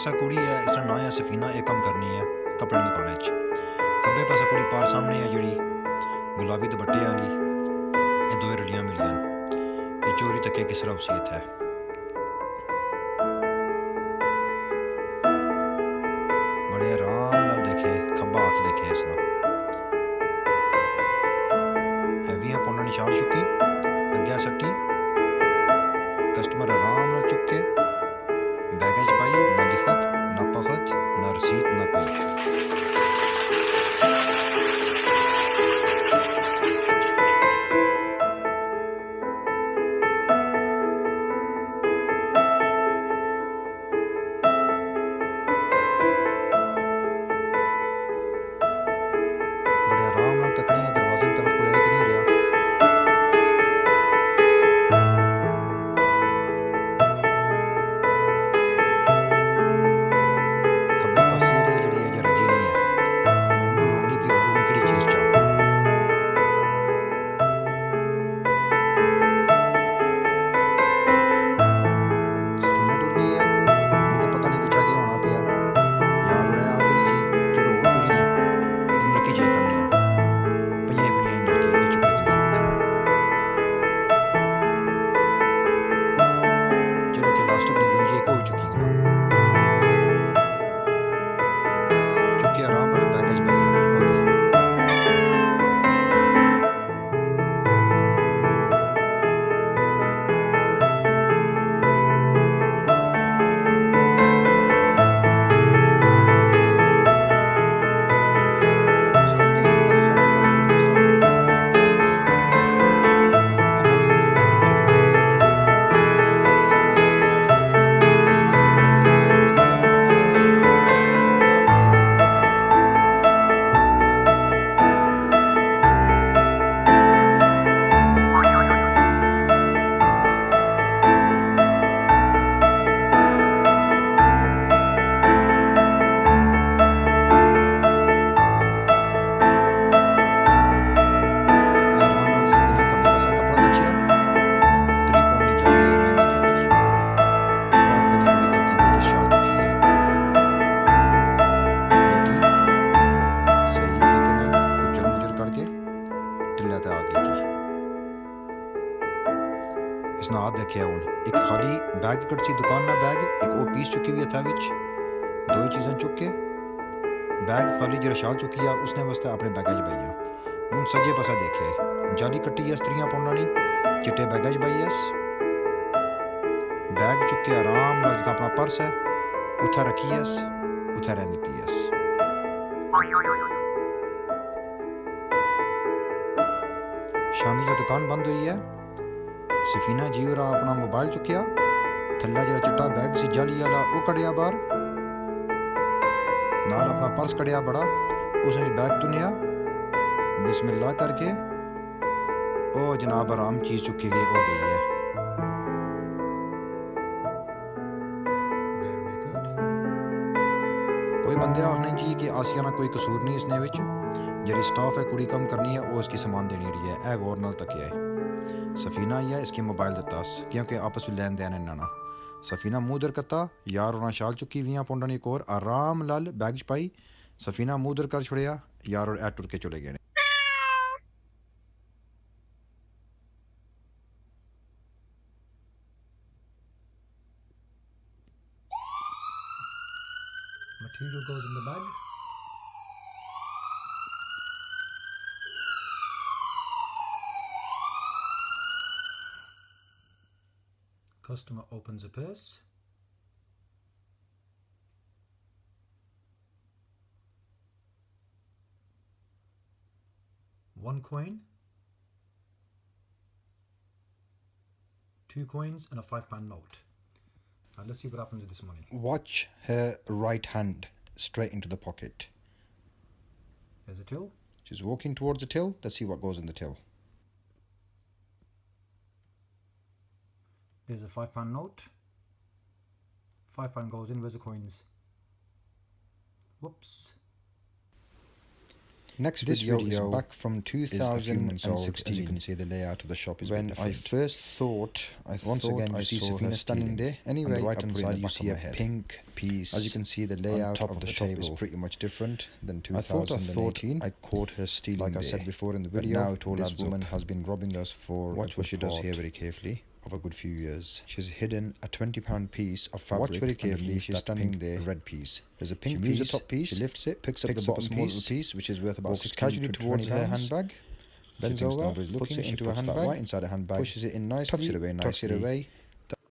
पासा कुड़ी है, इसका नाम है सफीना, एक कम करनी है कपड़े की दुकान च। खब्बे पासा कुड़ी पार सामने है जी गुलाबी दुपट्टे वाली, ये दो रलियां मिलियां, ये चोरी तक किस तरह वसीयत है। बड़े आराम नाल देखे, खब्बा हाथ देखे इसना हैवी पौना निशान चुकी अग्गे सट्टी, कस्टमर आराम नाल चुक के बैग च पाई, ना लिखत ना पखत ना रसीद ना कुछ। बड़े आराम नाल तकनी है, दरवाजे की तरफ कोई आई तो नहीं रहा। खब्बे पासे एरिया जी है रजी नहीं है, हूँ को ढूंढनी पी और किहड़ी चीज़ चा। सफीना टुर गई है, नहीं तो पता नहीं पिछा के होना पिया, यार उड़े आ गई जी। चलो और कुछ नहीं, एक नलकी चेक करने पंजाई पंजाई नलकी ये चुके करने। चलो कि लास्ट अपनी गुंजी एक हो चुकी करा चुकी, आराम नाल बैग च पै जा हो गई है। इसने हाथ देखे हूँ एक खाली बैग कटसी दुकान ना बैग, एक वो पीस चुकी हुई था विच दो ही चीज़ें चुक के बैग खाली जरा शाल चुकी है, उसने वास्ते अपने बैग च पाइया। हूँ सजे पासा देखे जाली कट्टी है स्त्रियां पौना नहीं, चिट्टे बैग च पाई है, बैग चुक के आराम नाल जितना अपना पर्स है उत्थे रखी है, उत्थे रह दी है। शामी जो दुकान बंद हुई है, सफीना जी और अपना मोबाइल चुकिया, थल्ला जरा चिट्टा बैग सी जाली वाला वो कड़िया बाहर, नाल अपना पर्स कड़िया बड़ा, उसने बैग दुनिया बिस्मिल्लाह करके ओ जनाब आराम चीज चुकी गई हो गई है। कोई बंदे आखने जी कि आसियाना कोई कसूर नहीं इसने विच, जरी स्टाफ है कुड़ी कम करनी है वो इसकी सामान देनी रही है, ए गौर नाल तकिया है। सफीना ही है इसकी मोबाइल दतास क्योंकि आपस में लेन देन इन्ना। सफीना मुँह दर कत्ता, यार उन्हें शाल चुकी 20 पौंडा एक और आराम लाल बैग च पाई, सफीना मुँह दर कर छुड़िया, यार और ए टुर के चले गए। Material goes in the bag. Customer opens a purse. One coin, 2 coins and a £5 note. Now let's see what happens with this money. Watch her right hand straight into the pocket. There's a till. She's walking towards the till. Let's see what goes in the till. There's a £5 note. £5 goes in. Where's the coins? Whoops. This video is back from 2016. As you can see, the layout of the shop is when I first thought, once again you see Safina standing there. Anyway, on the right hand side you see a pink piece. As you can see, the layout of the shop is pretty much different than 2018. I caught her stealing. Like I said before in the video, now it all this woman has been robbing us for, watch what she does here very carefully, of a good few years. She's hidden a £20 piece of fabric. Watch very carefully. She's standing there. Red piece. There's a pink piece. The top piece. She lifts it, picks up the bottom small piece, which is worth about 16 casually towards her handbag. Bends over, puts it into a handbag. Right inside a handbag. Pushes it in nicely. Tucks it away nicely.